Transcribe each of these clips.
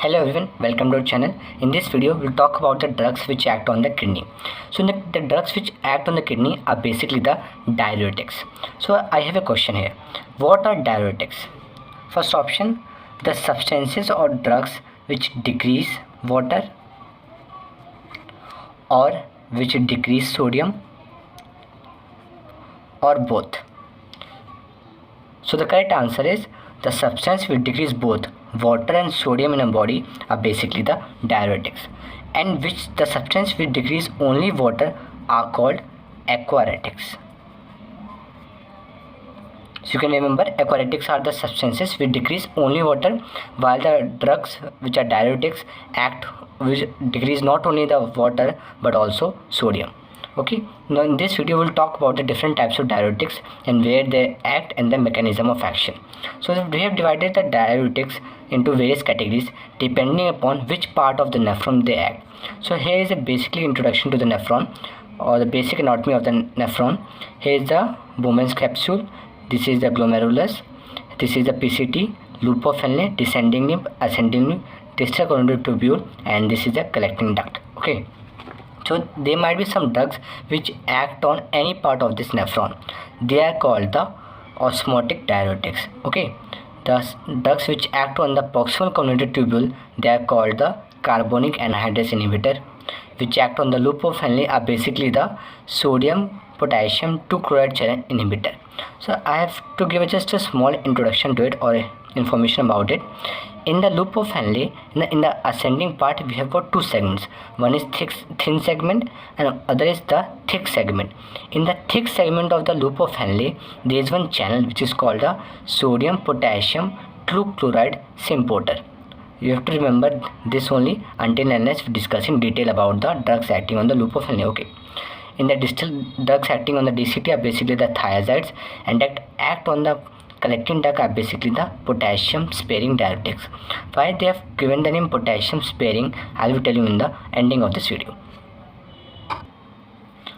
Hello everyone, welcome to our channel. In this video, we'll talk about the drugs which act on the kidney. So the drugs which act on the kidney are basically the diuretics. So I have a question here. What are diuretics? First option, the substances or drugs which decrease water or which decrease sodium or both. So the correct answer is the substance which decrease both water and sodium in a body are basically the diuretics, and which the substance which decrease only water are called aquaretics. So you can remember, aquaretics are the substances which decrease only water, while the drugs which are diuretics act which decrease not only the water but also sodium. Okay, now in this video we'll talk about the different types of diuretics and where they act and the mechanism of action. So we have divided the diuretics into various categories depending upon which part of the nephron they act. So here is a basically introduction to the nephron or the basic anatomy of the nephron. Here is the Bowman's capsule, this is the glomerulus, this is the PCT, loop of Henle, descending limb, ascending limb, distal coronary tubule, and this is the collecting duct. Okay, so there might be some drugs which act on any part of this nephron. They are called the osmotic diuretics. Okay, the drugs which act on the proximal coronary tubule, they are called the carbonic anhydrase inhibitor. Which act on the loop of Henle are basically the sodium potassium 2-chloride channel inhibitor. So I have to give just a small introduction to it or information about it. In the loop of Henle, in the ascending part, we have got two segments. One is thin segment and other is the thick segment. In the thick segment of the loop of Henle, there is one channel which is called the sodium potassium 2-chloride symporter. You have to remember this only until unless we discuss in detail about the drugs acting on the loop of Henle. Okay. In the distal, drugs acting on the DCT are basically the thiazides, and that act on the collecting duct are basically the potassium sparing diuretics. Why they have given the name potassium sparing, I will tell you in the ending of this video.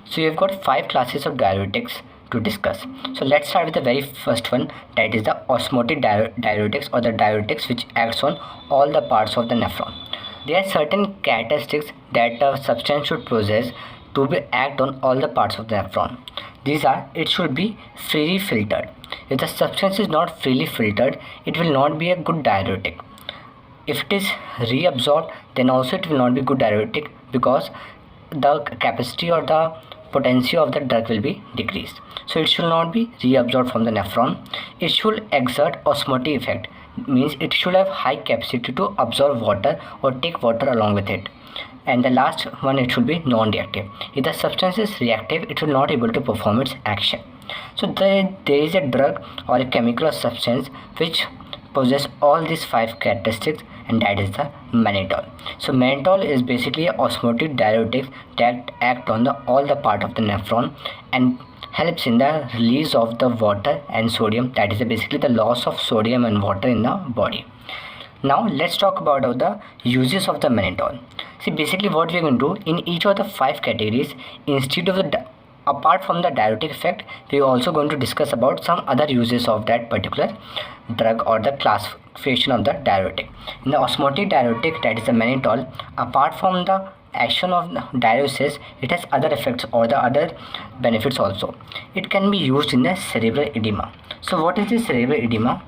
So you have got 5 classes of diuretics to discuss. So let's start with the very first one, that is the osmotic diuretics or the diuretics which acts on all the parts of the nephron. There are certain characteristics that a substance should possess to be act on all the parts of the nephron. These are, it should be freely filtered. If the substance is not freely filtered, it will not be a good diuretic. If it is reabsorbed, then also it will not be good diuretic because the capacity or the potency of the drug will be decreased. So it should not be reabsorbed from the nephron. It should exert osmotic effect, means it should have high capacity to absorb water or take water along with it. And the last one, it should be non-reactive. If the substance is reactive, it will not able to perform its action. So there is a drug or a chemical or substance which possess all these 5 characteristics, and that is the mannitol. So mannitol is basically an osmotic diuretic that act on all the part of the nephron and helps in the release of the water and sodium, that is basically the loss of sodium and water in the body. Now let's talk about the uses of the mannitol. See, basically what we are going to do in each of the 5 categories, instead of apart from the diuretic effect, we are also going to discuss about some other uses of that particular drug or the classification of the diuretic. In the osmotic diuretic, that is the mannitol, apart from the action of diuresis, it has other effects or the other benefits also. It can be used in the cerebral edema. So what is the cerebral edema?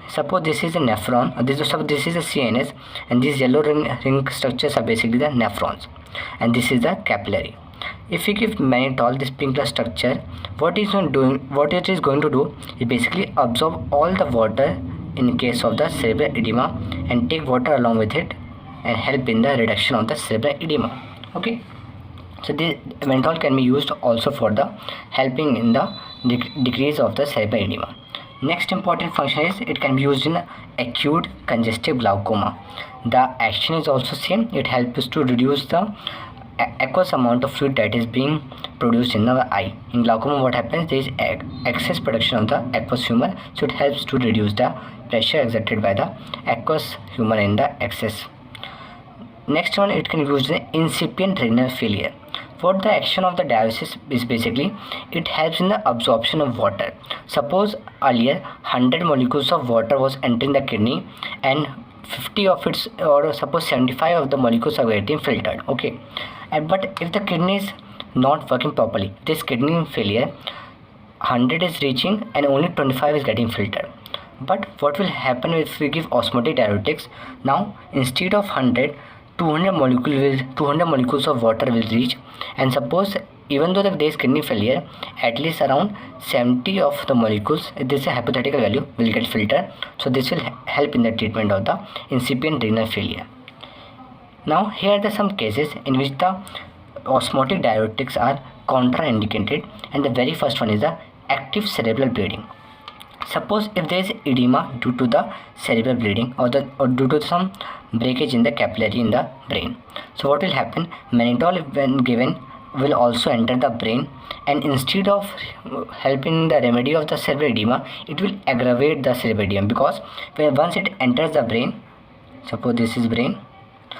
Suppose this is a nephron, this is a CNS, and these yellow ring structures are basically the nephrons, and this is the capillary. If we give mannitol this pink structure, what it is going to do is basically absorb all the water in case of the cerebral edema and take water along with it and help in the reduction of the cerebral edema. Okay, so the mannitol can be used also for the helping in the decrease of the cerebral edema. Next important function is it can be used in acute congestive glaucoma. The action is also same. It helps to reduce the aqueous amount of fluid that is being produced in the eye. In glaucoma, what happens? There is excess production of the aqueous humor, so it helps to reduce the pressure exerted by the aqueous humor in the excess. Next one, it can be used in incipient renal failure. What the action of the diuresis is basically, it helps in the absorption of water. Suppose earlier 100 molecules of water was entering the kidney and 50 of its, or suppose 75 of the molecules are getting filtered. Okay, but if the kidney is not working properly, this kidney failure, 100 is reaching and only 25 is getting filtered. But what will happen if we give osmotic diuretics? Now instead of 100, 200 molecules of water will reach, and suppose even though there is kidney failure, at least around 70 of the molecules, this is a hypothetical value, will get filtered. So this will help in the treatment of the incipient renal failure. Now here are some cases in which the osmotic diuretics are contraindicated, and the very first one is the active cerebral bleeding. Suppose if there is edema due to the cerebral bleeding, or due to some breakage in the capillary in the brain. So what will happen? Mannitol, when given, will also enter the brain, and instead of helping the remedy of the cerebral edema, it will aggravate the cerebral edema, because once it enters the brain, suppose this is brain,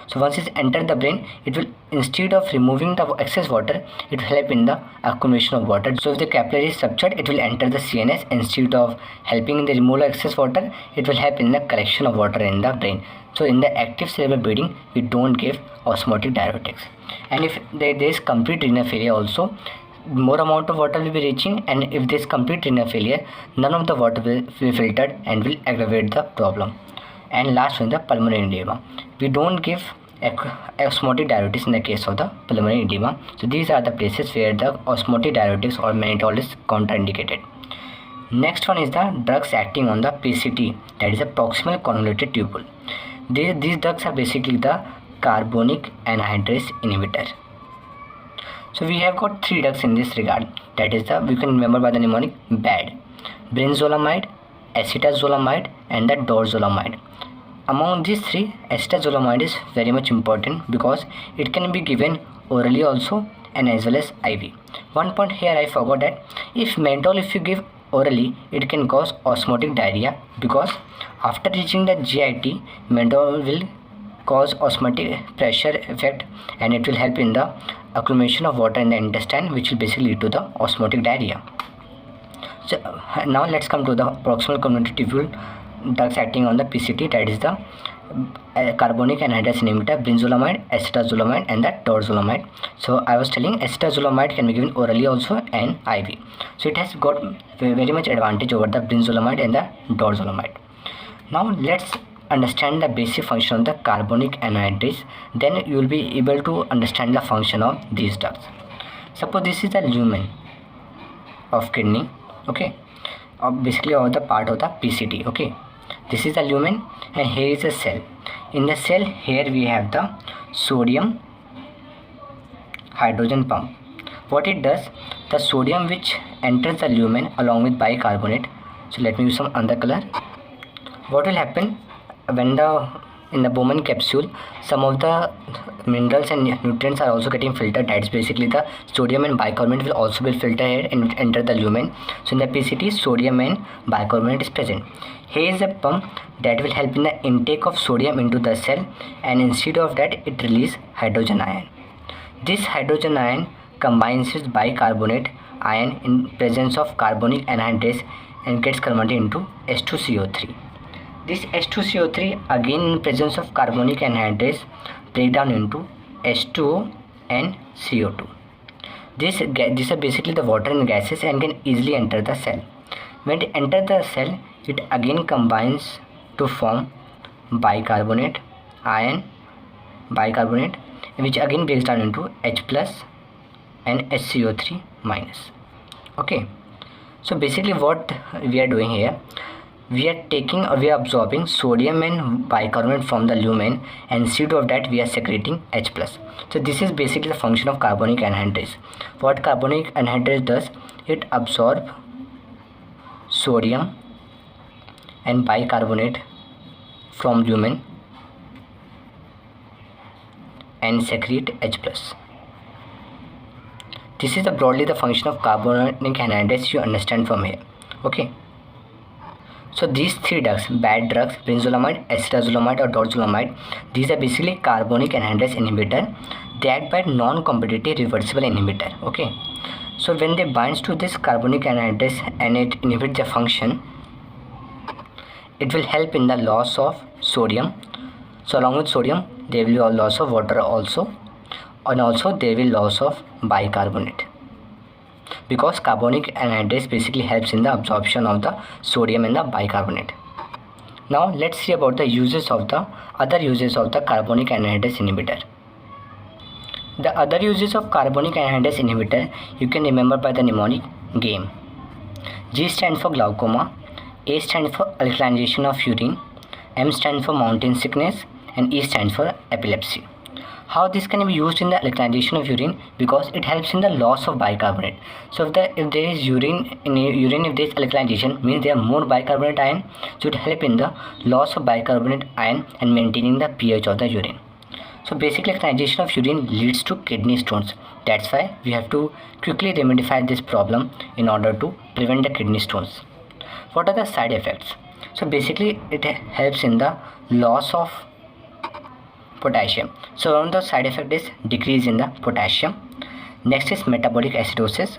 so once it enters the brain, it will, instead of removing the excess water, it will help in the accumulation of water. So if the capillary is ruptured, it will enter the CNS. Instead of helping in the removal of excess water, it will help in the collection of water in the brain. So in the active cerebral bleeding, we don't give osmotic diuretics. And if there is complete renal failure also, more amount of water will be reaching, and if there is complete renal failure, none of the water will be filtered and will aggravate the problem. And last one, the pulmonary edema. We don't give osmotic diuretics in the case of the pulmonary edema. So these are the places where the osmotic diuretics or mannitol is contraindicated. Next one is the drugs acting on the PCT, that is a proximal convoluted tubule. These drugs are basically the carbonic anhydrase inhibitor. So we have got 3 drugs in this regard, that is the, we can remember by the mnemonic BAD: brinzolamide, acetazolamide, and the dorzolamide. Among these 3, acetazolamide is very much important because it can be given orally also and as well as IV. One point here I forgot, that if mannitol, if you give orally, it can cause osmotic diarrhea, because after reaching the GIT, mannitol will cause osmotic pressure effect, and it will help in the accumulation of water in the intestine, which will basically lead to the osmotic diarrhea. So now let's come to the proximal convoluted tubule drugs acting on the PCT, that is the carbonic anhydrase inhibitor, brinzolamide, acetazolamide, and the dorzolamide. So I was telling acetazolamide can be given orally also and IV. So it has got very much advantage over the brinzolamide and the dorzolamide. Now let's understand the basic function of the carbonic anhydrase, then you will be able to understand the function of these drugs. Suppose this is the lumen of kidney, okay, basically of the part of the PCT, okay. This is the lumen, and here is a cell. In the cell, here we have the sodium hydrogen pump. What it does, the sodium which enters the lumen along with bicarbonate, so let me use some other color. What will happen when in the Bowman capsule, some of the minerals and nutrients are also getting filtered. That's basically the sodium and bicarbonate will also be filtered here and enter the lumen. So in the PCT, sodium and bicarbonate is present. Here is a pump that will help in the intake of sodium into the cell, and instead of that, it releases hydrogen ion. This hydrogen ion combines with bicarbonate ion in presence of carbonic anhydrase and gets converted into H2CO3. This H2CO3 again in presence of carbonic anhydrase break down into H2O and CO2. These are basically the water and gases and can easily enter the cell. When it enters the cell, it again combines to form bicarbonate ion, which again breaks down into H plus and HCO3 minus. Okay, so basically what we are doing here, we are absorbing sodium and bicarbonate from the lumen, and instead of that we are secreting H plus. So this is basically the function of carbonic anhydrase. What carbonic anhydrase does, it absorbs sodium and bicarbonate from lumen and secrete H plus. This is broadly the function of carbonic anhydrase you understand from here. Okay. So these 3 drugs, bad drugs, brinzolamide, acetazolamide or dorzolamide, these are basically carbonic anhydrase inhibitor. They act by non-competitive reversible inhibitor. Okay. So when they binds to this carbonic anhydrase and it inhibits the function, it will help in the loss of sodium So along with sodium there will be a loss of water also, and also there will loss of bicarbonate, because carbonic anhydrase basically helps in the absorption of the sodium and the bicarbonate. Now let's see about the uses of the other uses of the carbonic anhydrase inhibitor. The other uses of carbonic anhydrase inhibitor you can remember by the mnemonic GAME. G stands for glaucoma, A stands for alkalization of urine, M stands for mountain sickness, and E stands for epilepsy. How this can be used in the alkalization of urine? Because it helps in the loss of bicarbonate. So if there is urine in urine, if there is alkalization, means there are more bicarbonate ion, so it help in the loss of bicarbonate ion and maintaining the pH of the urine. So basically alkalization of urine leads to kidney stones. That's why we have to quickly remedify this problem in order to prevent the kidney stones. What are the side effects? So basically it helps in the loss of potassium. So one of the side effect is decrease in the potassium. Next is metabolic acidosis,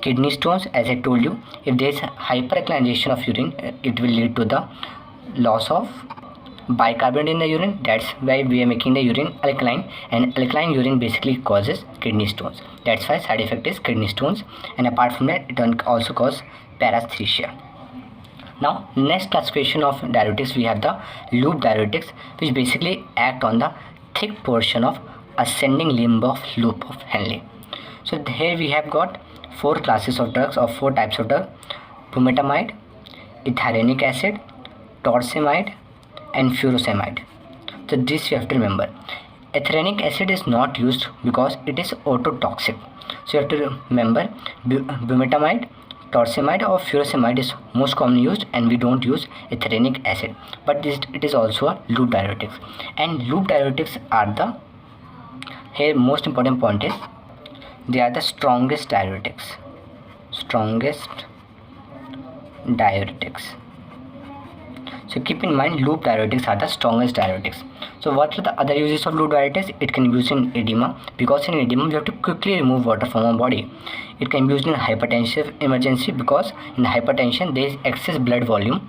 kidney stones. As I told you, if there is hyperalkalization of urine, it will lead to the loss of bicarbonate in the urine. That's why we are making the urine alkaline, and alkaline urine basically causes kidney stones. That's why side effect is kidney stones, and apart from that it also causes paresthesia. Now next classification of diuretics, we have the loop diuretics, which basically act on the thick portion of ascending limb of loop of Henle. So here we have got 4 classes of drugs or 4 types of drug: bumetamide, ethyrenic acid, torsemide, and furosemide. So this you have to remember. Ethyrenic acid is not used because it is ototoxic. So you have to remember bumetamide, torsemide or furosemide is most commonly used, and we don't use ethyrenic acid, but it is also a loop diuretics. And loop diuretics are the, here most important point is they are the strongest diuretics. So keep in mind, loop diuretics are the strongest diuretics. So what are the other uses of loop diuretics? It can be used in edema, because in edema we have to quickly remove water from our body. It can be used in hypertensive emergency, because in hypertension there is excess blood volume,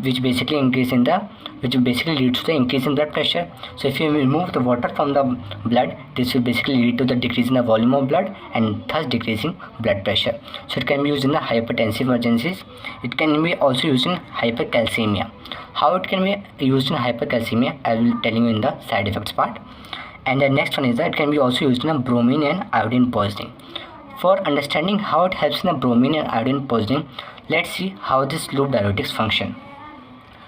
which basically leads to the increase in blood pressure. So if you remove the water from the blood, this will basically lead to the decrease in the volume of blood and thus decreasing blood pressure. So it can be used in the hypertensive emergencies. It can be also used in hypercalcemia. How it can be used in hypercalcemia, I will tell you in the side effects part. And the next one is that it can be also used in a bromine and iodine poisoning. For understanding how it helps in the bromine and iodine poisoning, let's see how this loop diuretics function.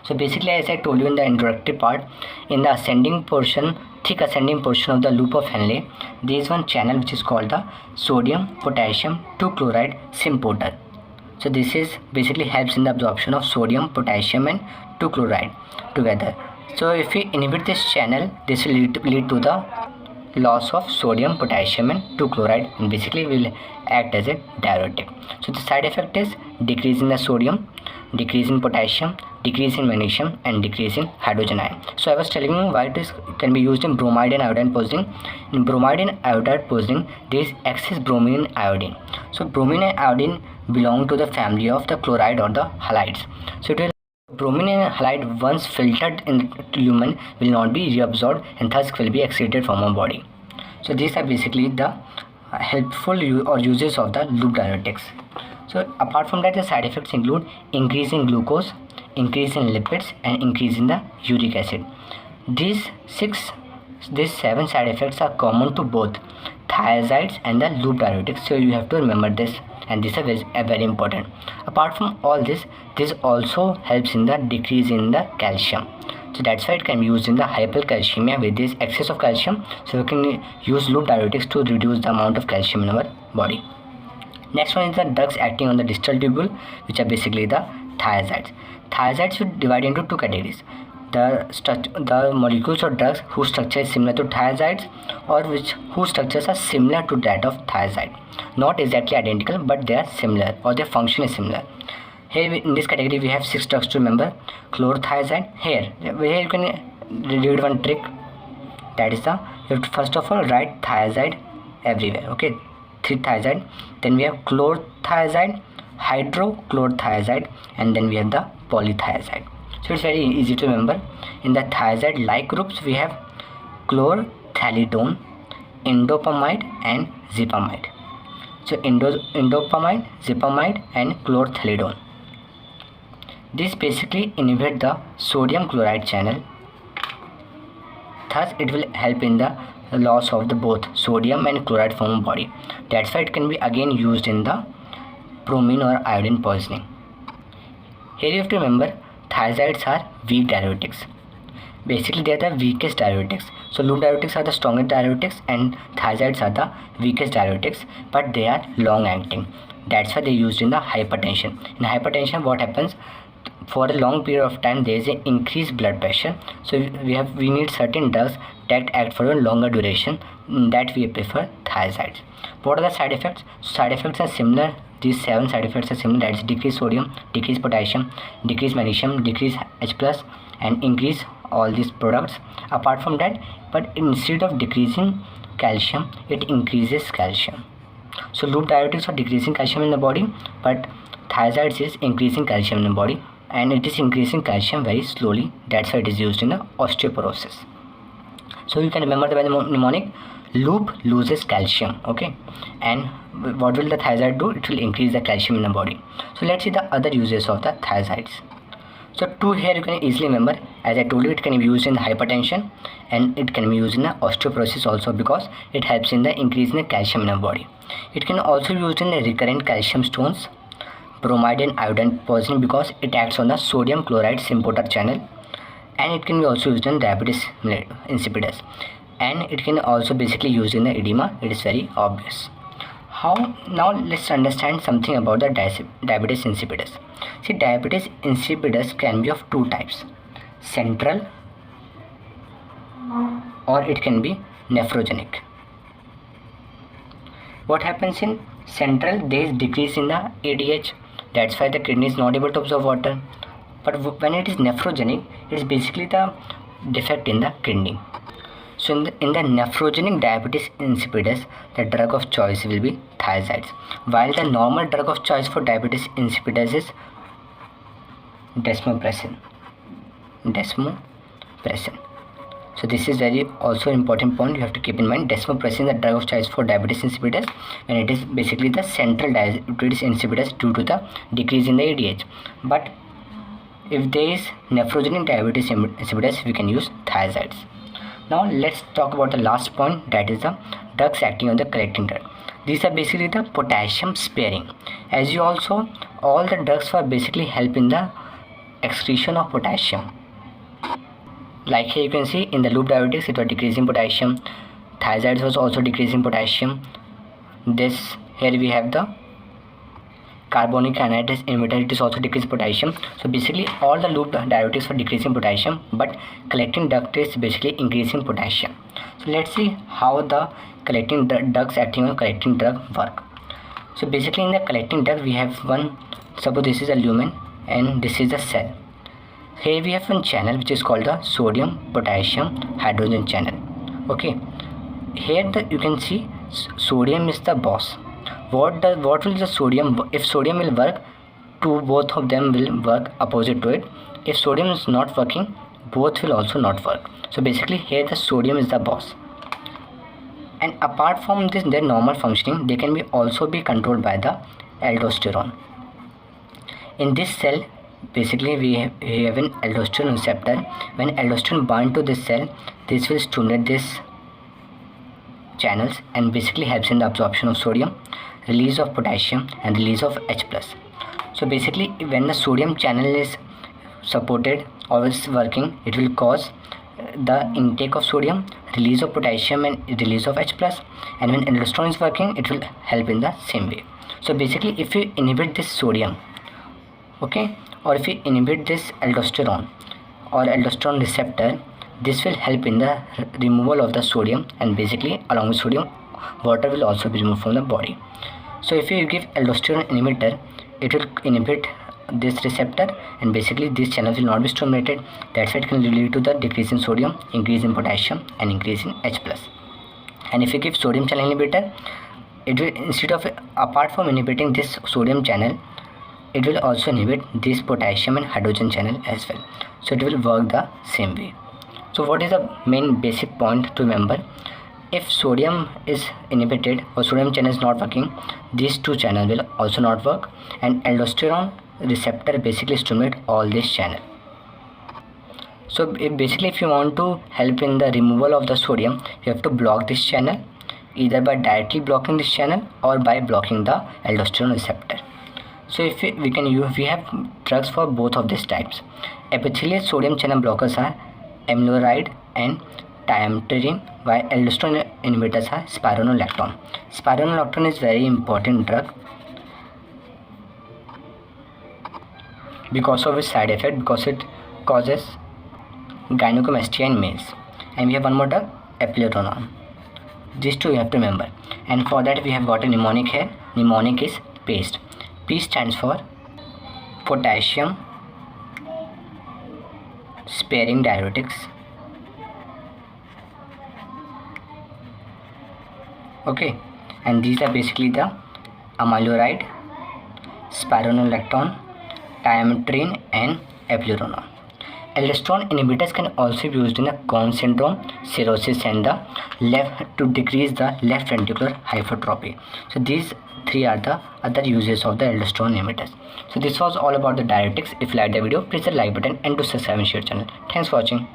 So basically, as I told you in the introductory part, in the ascending portion, thick ascending portion of the loop of Henle, there is one channel which is called the sodium potassium 2-chloride symporter. So this is basically helps in the absorption of sodium, potassium and 2-chloride together. So if we inhibit this channel, this will lead to the loss of sodium, potassium and 2-chloride, and basically will act as a diuretic. So the side effect is decrease in the sodium, decrease in potassium, decrease in magnesium and decrease in hydrogen ion. So I was telling you why it can be used in bromide and iodine poisoning. In bromide and iodide poisoning, there is excess bromine and iodine. So bromine and iodine belong to the family of the chloride or the halides. So it will bromine and halide, once filtered in lumen, will not be reabsorbed and thus will be excreted from our body. So these are basically the helpful uses of the loop diuretics. So apart from that, the side effects include increase in glucose, increase in lipids and increase in the uric acid. These 7 side effects are common to both thiazides and the loop diuretics. So you have to remember this, and this is very important. Apart from all this also helps in the decrease in the calcium. So that's why it can be used in the hypercalcemia with this excess of calcium. So we can use loop diuretics to reduce the amount of calcium in our body. Next one is the drugs acting on the distal tubule, which are basically the thiazides. Thiazides should divide into 2 categories: the molecules or drugs whose structure is similar to thiazides, or whose structures are similar to that of thiazide, not exactly identical but they are similar, or their function is similar. Here in this category we have 6 drugs to remember. Chlorothiazide. Here you can read one trick, that is you have to first of all write thiazide everywhere. Okay, 3 thiazide, then we have chlorothiazide, hydrochlorothiazide, and then we have the polythiazide. So So it's very easy to remember. In the thiazide like groups we have chlorthalidone, indopamide and zipamide. So indopamide, zipamide and chlorthalidone. This basically inhibit the sodium chloride channel. Thus it will help in the loss of the both sodium and chloride from body. That's why it can be again used in the bromine or iodine poisoning. Here you have to remember thiazides are weak diuretics. Basically they are the weakest diuretics. So loop diuretics are the strongest diuretics and thiazides are the weakest diuretics, but they are long acting. That's why they are used in the hypertension. In hypertension what happens? For a long period of time there is an increased blood pressure, so we need certain drugs that act for a longer duration, that we prefer thiazides. What are the side effects? Side effects are similar. These 7 side effects are similar. That is decreased sodium, decreased potassium, decreased magnesium, decreased H+, and increase all these products. Apart from that, but instead of decreasing calcium, it increases calcium. So loop diuretics are decreasing calcium in the body, but thiazides is increasing calcium in the body, and it is increasing calcium very slowly. That's why it is used in the osteoporosis. So you can remember the mnemonic: loop loses calcium. Okay, and what will the thiazide do? It will increase the calcium in the body. So let's see the other uses of the thiazides. So 2 here you can easily remember. As I told you, it can be used in hypertension and it can be used in the osteoporosis also, because it helps in the increase in the calcium in the body. It can also be used in the recurrent calcium stones, bromide and iodine poisoning, because it acts on the sodium chloride symporter channel, and it can be also used in diabetes insipidus, and it can also basically used in the edema. It is very obvious. How? Now let's understand something about the diabetes insipidus. See, diabetes insipidus can be of 2 types: central, or it can be nephrogenic. What happens in central? There is decrease in the ADH. That's why the kidney is not able to absorb water. But when it is nephrogenic, it is basically the defect in the kidney. So in the nephrogenic diabetes insipidus, the drug of choice will be thiazides, while the normal drug of choice for diabetes insipidus is desmopressin. So this is very also important point you have to keep in mind. Desmopressin is the drug of choice for diabetes insipidus, and it is basically the central diabetes insipidus due to the decrease in the ADH. But if there is nephrogenic diabetes insipidus, we can use thiazides. Now let's talk about the last point, that is the drugs acting on the collecting drug. These are basically the potassium sparing. As you also, all the drugs are basically help in the excretion of potassium. Like here you can see in the loop diuretics it was decreasing potassium. Thiazides was also decreasing potassium. This here we have the carbonic anhydrase inhibitor, it is also decreasing potassium. So basically all the loop diuretics for decreasing potassium, but collecting drug is basically increasing potassium. So let's see how the collecting drugs acting on collecting drug work. So basically in the collecting drug we have one, suppose this is a lumen and this is a cell. Here we have one channel which is called the sodium potassium hydrogen channel. Okay, here you can see sodium is the boss. What will the sodium, if sodium will work, both of them will work opposite to it. If sodium is not working, both will also not work. So basically here the sodium is the boss, and apart from this their normal functioning, they can be also be controlled by the aldosterone. In this cell basically we have an aldosterone receptor. When aldosterone bind to this cell, this will stimulate this channels and basically helps in the absorption of sodium, release of potassium and release of H+. So basically when the sodium channel is supported or is working, it will cause the intake of sodium, release of potassium and release of H+, and when aldosterone is working, it will help in the same way. So basically if you inhibit this sodium, okay, or if you inhibit this aldosterone or aldosterone receptor, this will help in the removal of the sodium, and basically along with sodium water will also be removed from the body. So if you give aldosterone inhibitor, it will inhibit this receptor and basically this channel will not be stimulated. That's why it can lead to the decrease in sodium, increase in potassium and increase in H+. And if you give sodium channel inhibitor, it will, instead of, apart from inhibiting this sodium channel, it will also inhibit this potassium and hydrogen channel as well. So it will work the same way. So what is the main basic point to remember? If sodium is inhibited or sodium channel is not working, these two channels will also not work, and aldosterone receptor basically stimulate all this channel. So if you want to help in the removal of the sodium, you have to block this channel, either by directly blocking this channel or by blocking the aldosterone receptor. So if we have drugs for both of these types. Epithelial sodium channel blockers are amiloride and triamterene, while aldosterone inhibitors are spironolactone. Spironolactone is very important drug because of its side effect, because it causes gynecomastia in males. And we have one more drug, eplerenone. These two you have to remember. And for that we have got a mnemonic here. Mnemonic is PASTE. P stands for potassium sparing diuretics. Okay, and these are basically the amiloride, spironolactone, triamterene and eplerenone. Aldosterone inhibitors can also be used in the Cone syndrome, cirrhosis, and the left to decrease the left ventricular hypertrophy. So these three are the other uses of the aldosterone inhibitors. So this was all about the diuretics. If you liked the video, please hit the like button and do subscribe and share channel. Thanks for watching.